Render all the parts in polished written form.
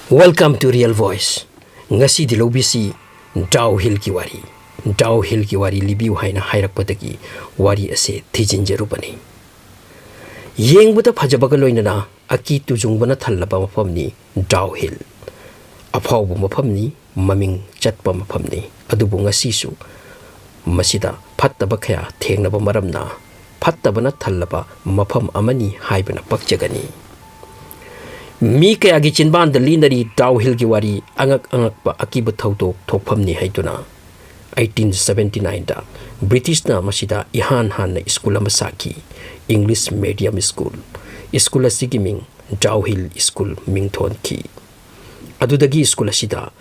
Welcome to Real Voice. Ngasi di lobisi DowHill ki wari. DowHill ki wari libiu haina hairakpadagi wari ase thijinjerubani. Yengbuta phajabaga loinana aki tujungbana thallaba mafamni DowHill. Aphawbu mafamni maming chatpa mafamni. Adubu ngasisu masida phattaba khaya thengnaba maramna phattabana thallaba mafam amani haibana pakjagani. Mi kaya gi chinban da linari DowHill ki wari angak pa akiba thautok thokphamni haiduna 1879 da British na masida ihan han na school amasaki English medium school asigi ming DowHill school mingthon ki adudagi school asida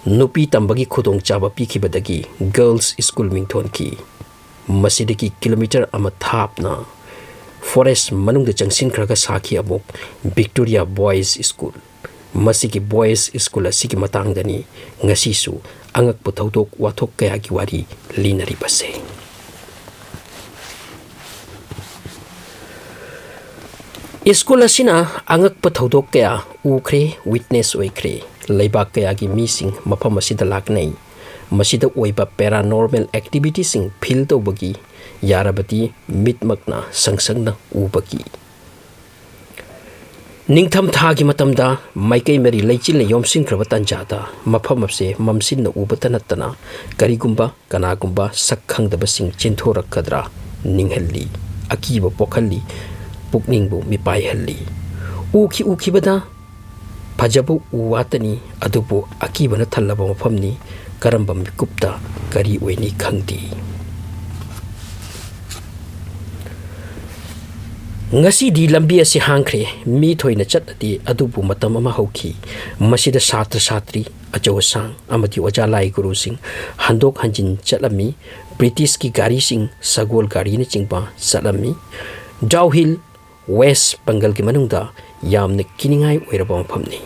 nupi tambagi khudong chaba pikibadagi girls school mingthon ki masidagi kilometer ama thapna forest manung da jangsin kraga saki abok Victoria Boys School masiki Boys School asiki matang dani ngasisu angak putautok watok kaya ki wari linari base School asina angak putautok kaya ukre witness oikre leibak kaya ki missing mapam asida laknai masida oiba paranormal activities sing feel to bagi yarabati mitmakna sangsangna ubaki ningtham thagi matamda maikai mari leichil yomsing krabatan jada mafam apse mamsin na ubatanatana karigumba kanagumba sakhangdaba sing chintorakadra ninghalli akiba pokhalli pukningbu mipai halli uki bada fajabu uwatani adubu akiba na thallaba mafamni karamba mikupta kari oini khangdi ngasi di lambi asi hangkre mi thoina chatati adubu matam ama hauki masida satra satri ajawasang amati wajalai guru sing handok hanjin chalami British ki gari sing sagol gari ne chingpa salami DowHill West Bengal ki manungda yamne kiningai oiraba mafamni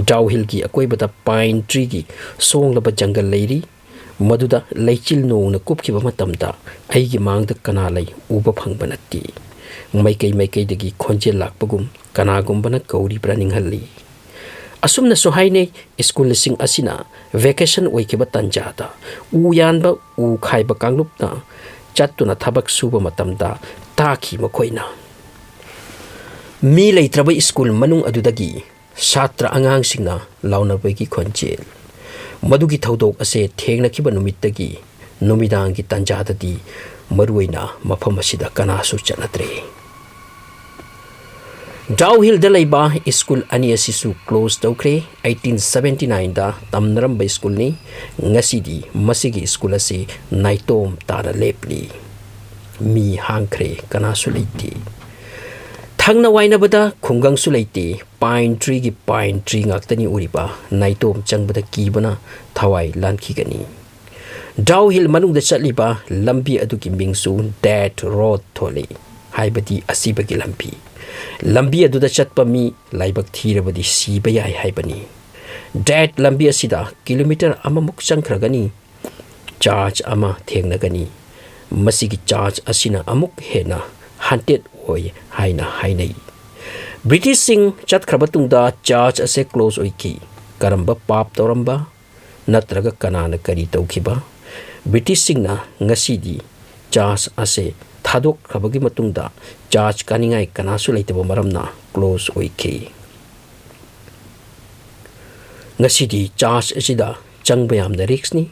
DowHill ki akoi bata pine tree ki song laba jungle leiri maduda leichil nong na kupkiba matamda aigi mangda kana lei uba phangba natti maikai dagi khonjel lakpagum kanagum bana kauri braning halli asumna sohaine school sing asina vacation oikiba tanjada uyanba u khaiba kanglupna chattuna thabak suba matamda taki makoina mi leitraba school manung adudagi satra angang singna launabagi khonjel madugi thaudok ase thengna kiba numittagi numidang ki tanjadadi maruina mafam asida kanasu chanatre DowHill da laiba school ani asisu close tawkre 1879 da tamnaramba school ni ngasidi masigi school ase naitom tara lepli mi hangkre kanasu leiti thangna waina bada khungang su leiti pine tree ngaktani uriba naitom changbada kibana thawai lanki gani DowHill manung da chatliba lambi aduki mingsu that road thole haibadi asibagi lambi aduda chatpa mi laibak thirabadi siba yai haibani that lambi asida kilometer amamuk changkragani charge ama thengnagani masigi charge asina amuk hena haunted oi hainai British sing chatkrabatungda charge ase close oiki karamba pap toramba natraga kanana kari tawkiba British singna ngasidi charge ase thadok khabagi matungda charge kaningai kanasu leitaba maramna close oike ngasidi charge asida changbayam da risk ni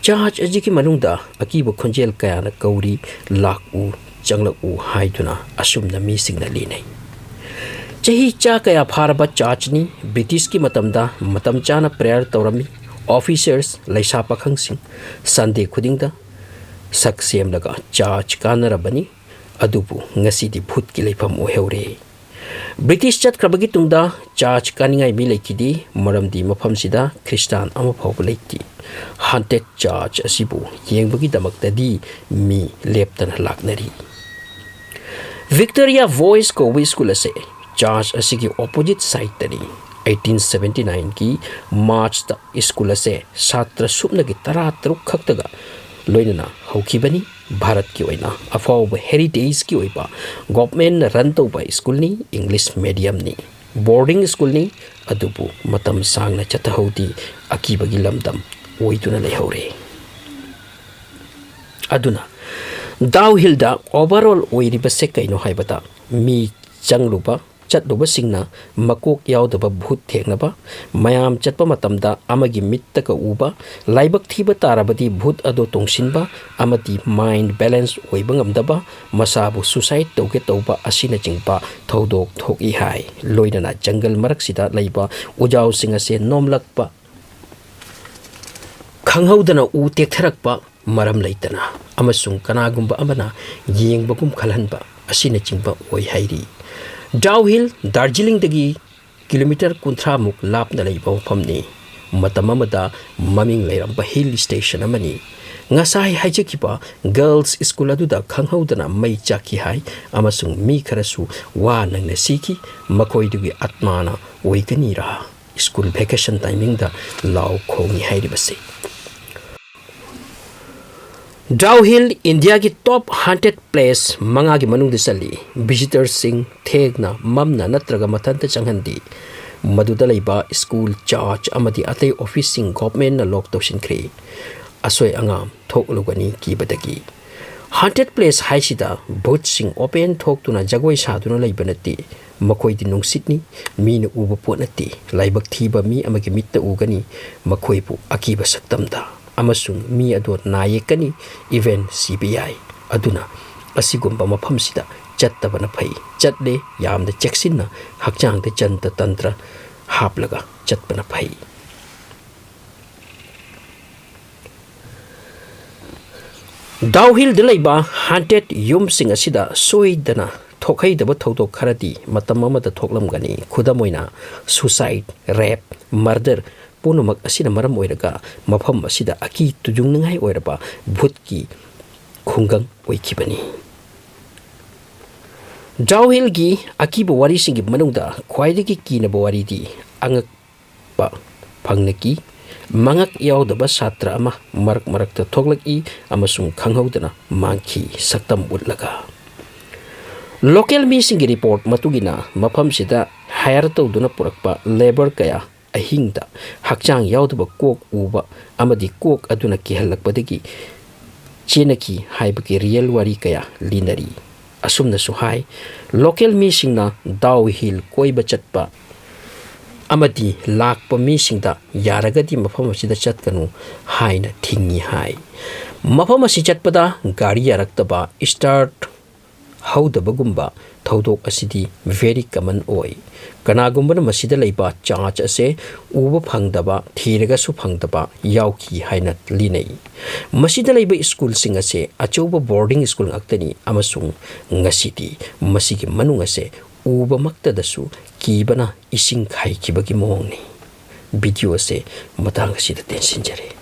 charge ajiki manungda akiba khonjel kaya na kauri laku changlaku haiduna asumna mi singna linai chahi cha kaya pharaba charge ni British ki matamda matam chana prayer tawrami officers laisa pakhang sing Sunday khudingda saksem laga charge kanarabani adubu ngasidi phut ki leifam oheure British chat krabagi tungda charge kaningai mi lekidi maramdi mafam sida Christian ama phawba leiti haunted charge asibu yengbagi damaktadi mi leptan laknari Victoria Boys ko school ase charge asigi opposite side tani 1879 ki March ta school ase satra subna ki tara truk khaktaga loinana hokibani Bharat ki oina afawba heritage ki oiba government run to by school ni English medium ni boarding school ni adubu matam sangna chatahodi akibagi lamdam oiduna leihore aduna DowHill da overall oiriba se kaino haibata mi changluba chatluba singna makok yaudaba bhut theknaba mayam chatpa matamda amagi mitta ka uba laibak thiba tarabadi bhut ado tongsinba amati mind balance oiba ngamdaba masabu suicide tauge tauba asina chingba thodok thoki hai loinana jungle maraksida laiba ujau singa se nomlakpa khanghaudana u tektharakpa maram leitana amasung kanagumba amana yengbagum khalhanba asina chingba oi hairi DowHill darjeeling dagi kilometer kunthra muk lapna leiba mafamni matam amada maming leiramba hill station amani ngasai haijakiba girls school aduda khanghaudana mai chaki hai amasung mi kharasu wa nangna siki makoidugi atmana oikani ra school vacation timing da law khongi hairibase DowHill India की top haunted place मंगा की मनुंग दिसली visitors Singh थेगना ममना नत्रगा मथंत चंगहंदी Madhuda लेबा school charge अमदी अतै office Singh government न lock तौसिनख्रे असोय अंगाम थोकलुगनी कीबदगी haunted place हाइसिदा भूत Singh open थोकतुना जगोय सादुना लेबनती मखोयदि नुंसितनी mean उब पोनती लाइबक थीबा मी अमगी मित्त उगनी मखोयबु अकीबा सक्तमदा amasung mi ado nayekani event CBI aduna asigumba mafamsida chattabana phai chatle yamda cheksinna hakchang de chanta tantra haplaga chatbana phai DowHill de laiba haunted yum sing asida soidana thokai daba thodok kharati matam amada thoklamgani khudamoina suicide rape murder punumak asina maram oiraga mafam asida aki tujungngai oiraba bhutki khungang oikibani DowHill gi akiba wari singi manungda khwaidagi kina bawari di angak ba phangnaki mangak yaudaba satra ama marak marakta thoklaki amasung khanghaudana mangki saktam utlaga local mi singi report matugina mafam sida hire tawduna purakpa labor kaya ahingda hakchang yaudaba kok uba amadi kok aduna kihalakpadagi chenaki haibaki real wari kaya linari asumna suhai local mi singna DowHill koiba chatpa amadi lakpa mi singda yaragadi mafam asida chatkanu haina thingi hai mafam asi chatpada gari yaraktaba start haudabagumba thodok asidi very common oi kanagumba masida leiba charge ase uba phangdaba thiraga su phangdaba yauki haina linei masida leiba school sing ase achoba boarding school ngaktani amasung ngasidi masigi manung ase uba makta dasu kibana ising khai kibagi mongni video ase matang asida tensin jare